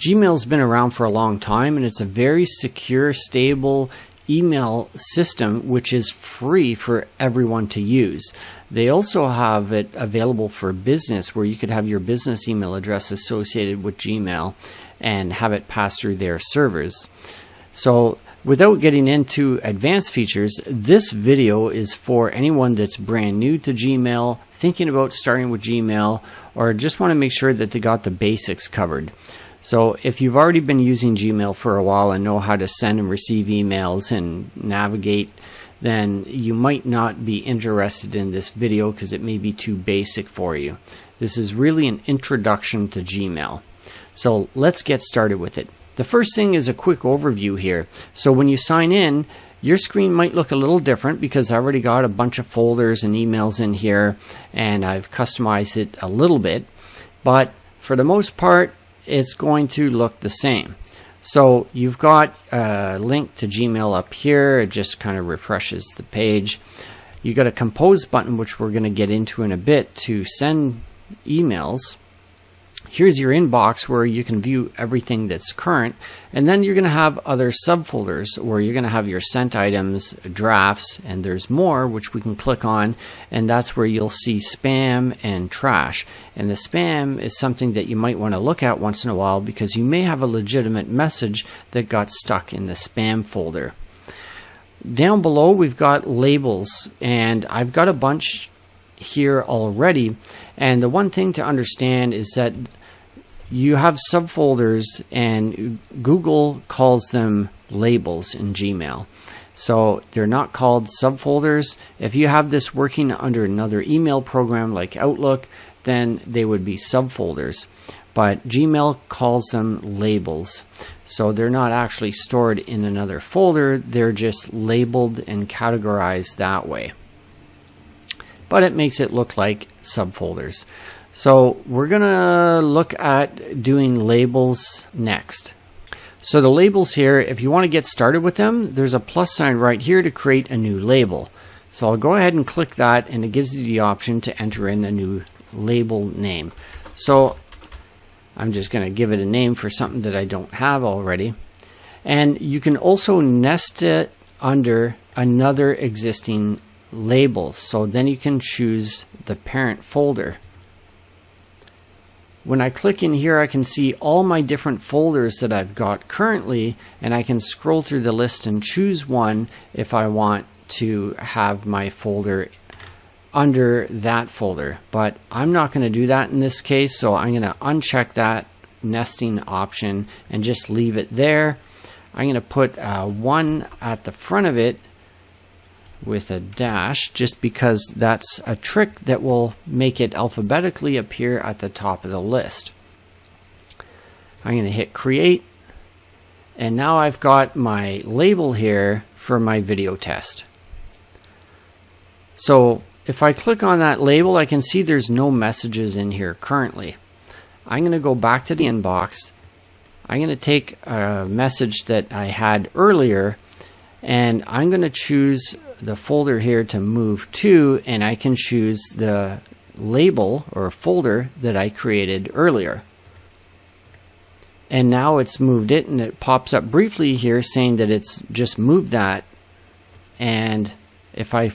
Gmail's been around for a long time, and it's a very secure, stable email system which is free for everyone to use. They also have it available for business, where you could have your business email address associated with Gmail and have it pass through their servers. So without getting into advanced features, this video is for anyone that's brand new to Gmail, thinking about starting with Gmail, or just want to make sure that they got the basics covered. So if you've already been using Gmail for a while and know how to send and receive emails and navigate, then you might not be interested in this video because it may be too basic for you. This is really an introduction to Gmail. So let's get started with it. The first thing is a quick overview here. So when you sign in, your screen might look a little different because I already got a bunch of folders and emails in here, and I've customized it a little bit. But for the most part, it's going to look the same. So you've got a link to Gmail up here. It just kind of refreshes the page. You got a compose button, which we're going to get into in a bit, to send emails. Here's your inbox where you can view everything that's current, and then you're going to have other subfolders where you're going to have your sent items, drafts, and there's more which we can click on, and that's where you'll see spam and trash. And the spam is something that you might want to look at once in a while because you may have a legitimate message that got stuck in the spam folder. Down below we've got labels, and I've got a bunch here already, and the one thing to understand is that you have subfolders, and Google calls them labels in Gmail. So they're not called subfolders. If you have this working under another email program like Outlook, then they would be subfolders. But Gmail calls them labels. So they're not actually stored in another folder, they're just labeled and categorized that way. But it makes it look like subfolders. So we're gonna look at doing labels next. So the labels here, if you want to get started with them, there's a plus sign right here to create a new label. So I'll go ahead and click that, and it gives you the option to enter in a new label name. So I'm just gonna give it a name for something that I don't have already. And you can also nest it under another existing label. So then you can choose the parent folder. When I click in here, I can see all my different folders that I've got currently, and I can scroll through the list and choose one if I want to have my folder under that folder. But I'm not going to do that in this case, so I'm going to uncheck that nesting option and just leave it there. I'm going to put one at the front of it with a dash, just because that's a trick that will make it alphabetically appear at the top of the list. I'm going to hit create, and now I've got my label here for my video test. So if I click on that label, I can see there's no messages in here currently. I'm going to go back to the inbox. I'm going to take a message that I had earlier, and I'm going to choose the folder here to move to, and I can choose the label or folder that I created earlier. And now it's moved it, and it pops up briefly here saying that it's just moved that. And if I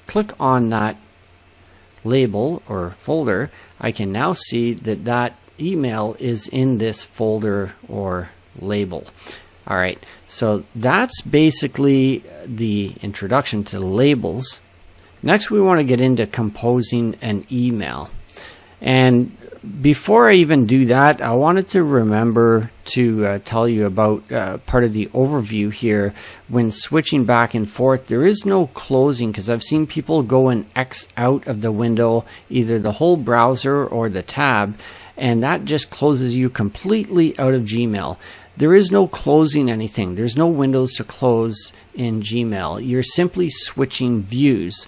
click on that label or folder, I can now see that that email is in this folder or label. All right, so that's basically the introduction to labels. Next, we want to get into composing an email. And before I even do that, I wanted to remember to tell you about part of the overview here. When switching back and forth, there is no closing, because I've seen people go and X out of the window, either the whole browser or the tab, and that just closes you completely out of Gmail. There is no closing anything. There's no windows to close in Gmail. You're simply switching views.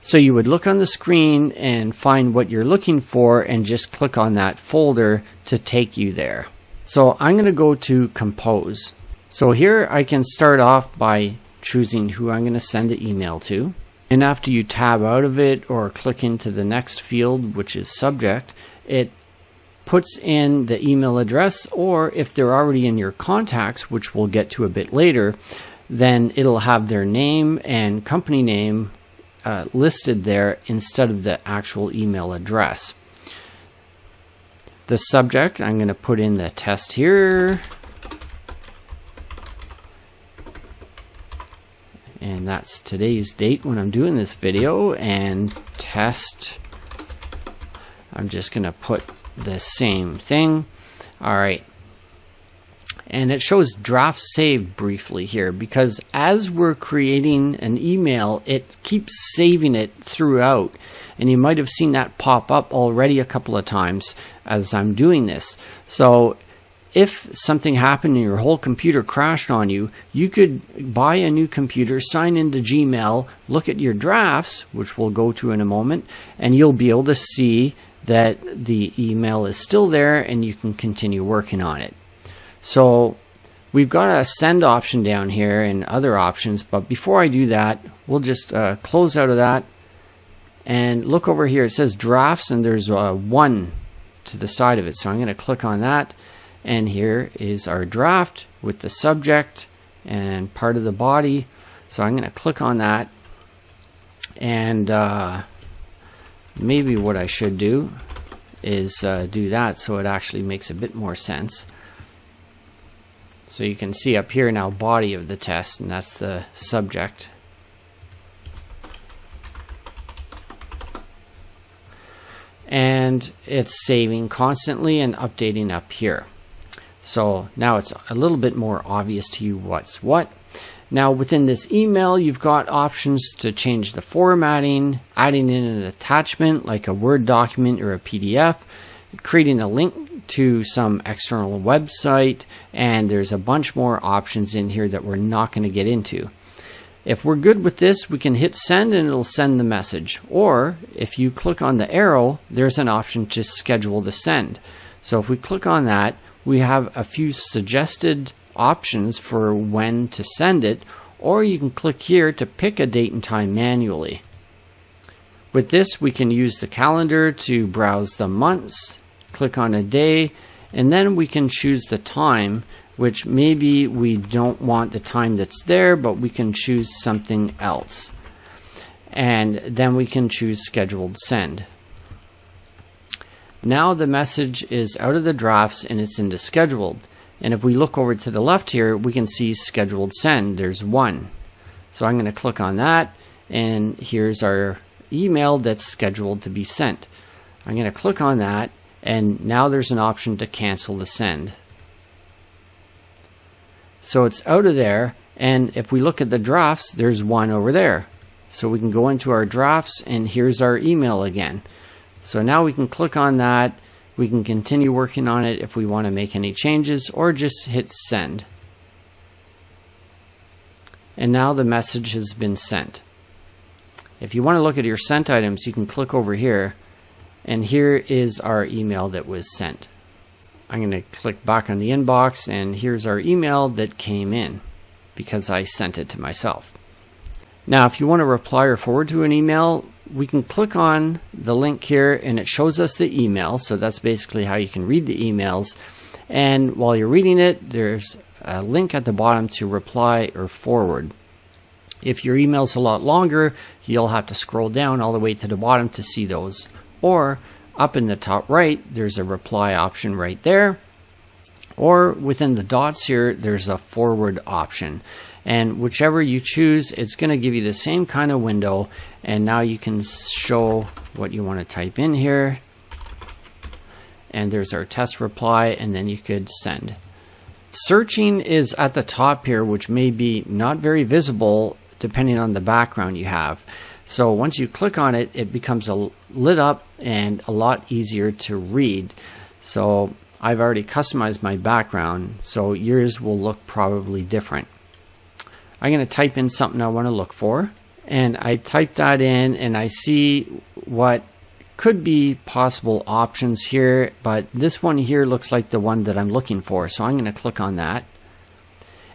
So you would look on the screen and find what you're looking for and just click on that folder to take you there. So I'm going to go to Compose. So here I can start off by choosing who I'm going to send the email to. And after you tab out of it or click into the next field, which is Subject, it puts in the email address, or if they're already in your contacts, which we'll get to a bit later, then it'll have their name and company name listed there instead of the actual email address. The subject, I'm going to put in the test here. And that's today's date when I'm doing this video, and test. I'm just going to put the same thing. All right. And it shows draft saved briefly here, because as we're creating an email, it keeps saving it throughout. And you might have seen that pop up already a couple of times as I'm doing this. So if something happened and your whole computer crashed on you, you could buy a new computer, sign into Gmail, look at your drafts, which we'll go to in a moment, and you'll be able to see that the email is still there and you can continue working on it. So we've got a send option down here and other options, but before I do that, we'll just close out of that and look over here. It says drafts, and there's one to the side of it. So I'm going to click on that, and here is our draft with the subject and part of the body. So I'm going to click on that, and maybe what I should do is do that so it actually makes a bit more sense. So you can see up here now, body of the test, and that's the subject. And it's saving constantly and updating up here. So now it's a little bit more obvious to you what's what. Now within this email, you've got options to change the formatting, adding in an attachment like a Word document or a PDF, creating a link to some external website, and there's a bunch more options in here that we're not going to get into. If we're good with this, we can hit send and it'll send the message. Or if you click on the arrow, there's an option to schedule the send. So if we click on that, we have a few suggested options for when to send it, or you can click here to pick a date and time manually. With this, we can use the calendar to browse the months, click on a day, and then we can choose the time, which maybe we don't want the time that's there, but we can choose something else. And then we can choose scheduled send. Now the message is out of the drafts and it's into scheduled. And if we look over to the left here, we can see scheduled send. There's one. So I'm going to click on that, and here's our email that's scheduled to be sent. I'm going to click on that, and now there's an option to cancel the send. So it's out of there, and if we look at the drafts, there's one over there. So we can go into our drafts, and here's our email again. So now we can click on that. We can continue working on it if we want to make any changes, or just hit send. And now the message has been sent. If you want to look at your sent items, you can click over here, and here is our email that was sent. I'm going to click back on the inbox, and here's our email that came in because I sent it to myself. Now, if you want to reply or forward to an email, we can click on the link here, and it shows us the email. So that's basically how you can read the emails. And while you're reading it, there's a link at the bottom to reply or forward. If your email's a lot longer, you'll have to scroll down all the way to the bottom to see those. Or up in the top right, there's a reply option right there. Or within the dots here, there's a forward option. And whichever you choose, it's going to give you the same kind of window. And now you can show what you want to type in here. And there's our test reply, and then you could send. Searching is at the top here, which may be not very visible depending on the background you have. So once you click on it, it becomes lit up and a lot easier to read. So I've already customized my background, so yours will look probably different. I'm going to type in something I want to look for, and I type that in, and I see what could be possible options here, but this one here looks like the one that I'm looking for, so I'm going to click on that,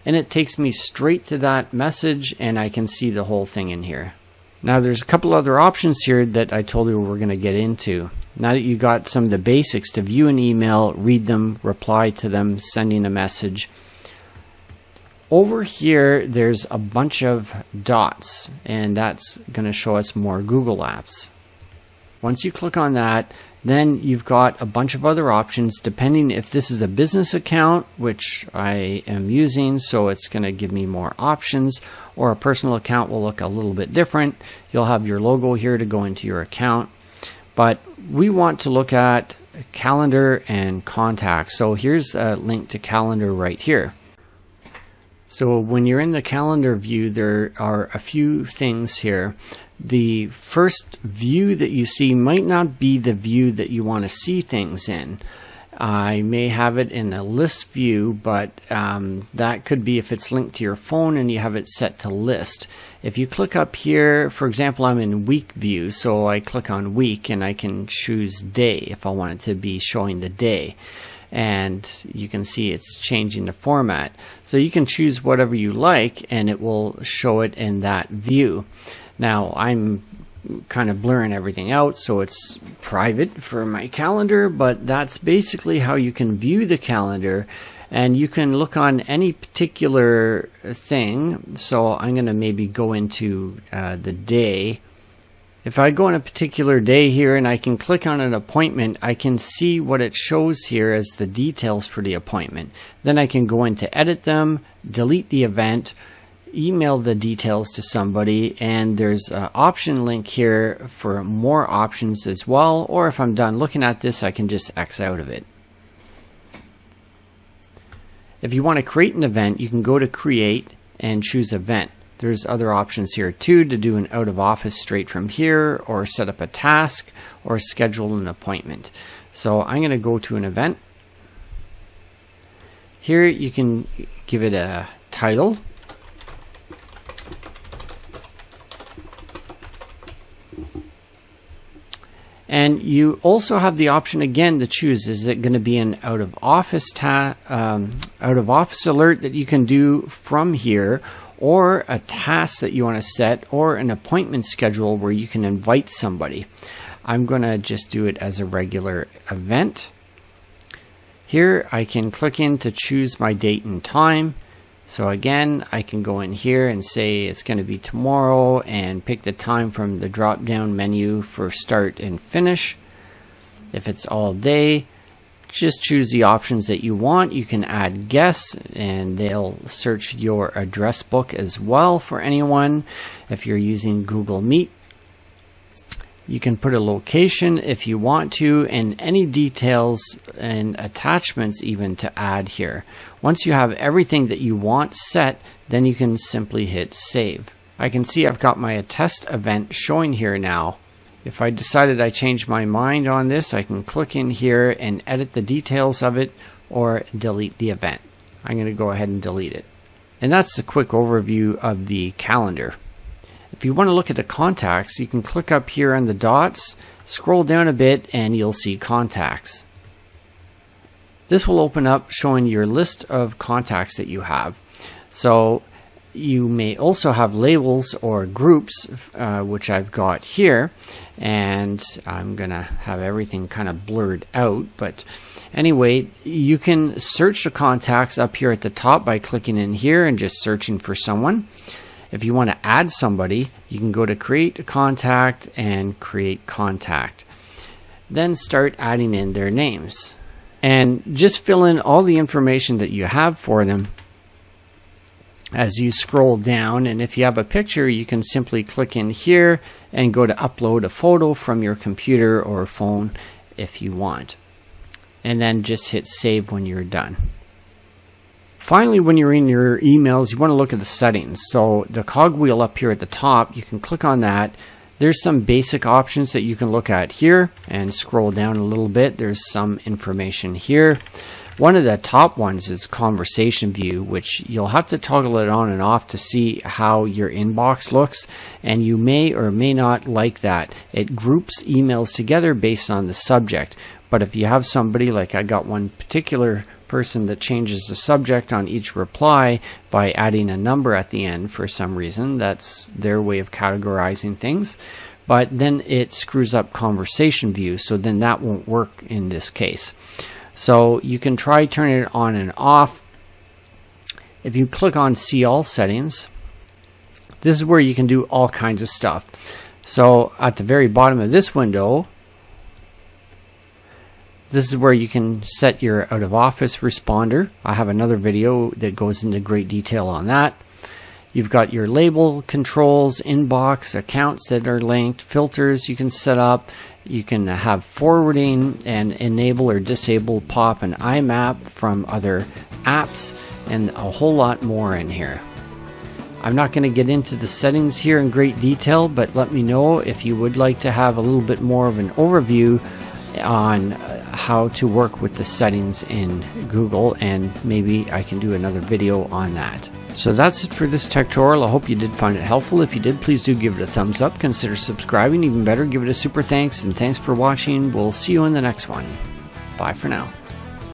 and it takes me straight to that message, and I can see the whole thing in here. Now there's a couple other options here that I told you we're going to get into. Now that you got some of the basics to view an email, read them, reply to them, sending a message, over here there's a bunch of dots, and that's going to show us more Google apps. Once you click on that, then you've got a bunch of other options depending if this is a business account, which I am using, so it's going to give me more options, or a personal account will look a little bit different. You'll have your logo here to go into your account. But we want to look at calendar and contacts. So here's a link to calendar right here. So when you're in the calendar view, there are a few things here. The first view that you see might not be the view that you want to see things in. I may have it in a list view, but that could be if it's linked to your phone and you have it set to list. If you click up here, for example, I'm in week view, so I click on week and I can choose day if I want it to be showing the day. And you can see it's changing the format. So you can choose whatever you like and it will show it in that view. Now I'm kind of blurring everything out so it's private for my calendar, but that's basically how you can view the calendar, and you can look on any particular thing. So I'm going to maybe go into the day. If I go on a particular day here and I can click on an appointment, I can see what it shows here as the details for the appointment. Then I can go in to edit them, delete the event, email the details to somebody, and there's an option link here for more options as well, or if I'm done looking at this, I can just X out of it. If you want to create an event, you can go to create and choose event. There's other options here too, to do an out of office straight from here, or set up a task, or schedule an appointment. So I'm going to go to an event. Here you can give it a title. And you also have the option again to choose, is it going to be an out of office alert that you can do from here, or a task that you want to set, or an appointment schedule where you can invite somebody. I'm going to just do it as a regular event. Here I can click in to choose my date and time. So again, I can go in here and say it's going to be tomorrow and pick the time from the drop down menu for start and finish. If it's all day, just choose the options that you want. You can add guests and they'll search your address book as well for anyone. If you're using Google Meet, you can put a location if you want to, and any details and attachments even to add here. Once you have everything that you want set, then you can simply hit save. I can see I've got my test event showing here now. If I decided I changed my mind on this, I can click in here and edit the details of it or delete the event. I'm going to go ahead and delete it. And that's the quick overview of the calendar. If you want to look at the contacts, you can click up here on the dots, scroll down a bit, and you'll see contacts. This will open up showing your list of contacts that you have. So you may also have labels or groups, which I've got here, and I'm going to have everything kind of blurred out. But anyway, you can search the contacts up here at the top by clicking in here and just searching for someone. If you want to add somebody, you can go to create a contact and create contact. Then start adding in their names. And just fill in all the information that you have for them as you scroll down. And if you have a picture, you can simply click in here and go to upload a photo from your computer or phone if you want. And then just hit save when you're done. Finally, when you're in your emails, you want to look at the settings. So the cogwheel up here at the top, you can click on that. There's some basic options that you can look at here and scroll down a little bit. There's some information here. One of the top ones is conversation view, which you'll have to toggle it on and off to see how your inbox looks, and you may or may not like that. It groups emails together based on the subject. But if you have somebody, like I got one particular person that changes the subject on each reply by adding a number at the end for some reason, that's their way of categorizing things. but then it screws up conversation view, so then that won't work in this case. So you can try turning it on and off. If you click on See All Settings, this is where you can do all kinds of stuff. So at the very bottom of this window, this is where you can set your out of office responder. I have another video that goes into great detail on that. You've got your label controls, inbox, accounts that are linked, filters you can set up. You can have forwarding and enable or disable POP and IMAP from other apps, and a whole lot more in here. I'm not going to get into the settings here in great detail, but let me know if you would like to have a little bit more of an overview on how to work with the settings in Google, and maybe I can do another video on that. So that's it for this tech tutorial. I hope you did find it helpful. If you did, please do give it a thumbs up. Consider subscribing. Even better, give it a super thanks, and thanks for watching. We'll see you in the next one. Bye for now.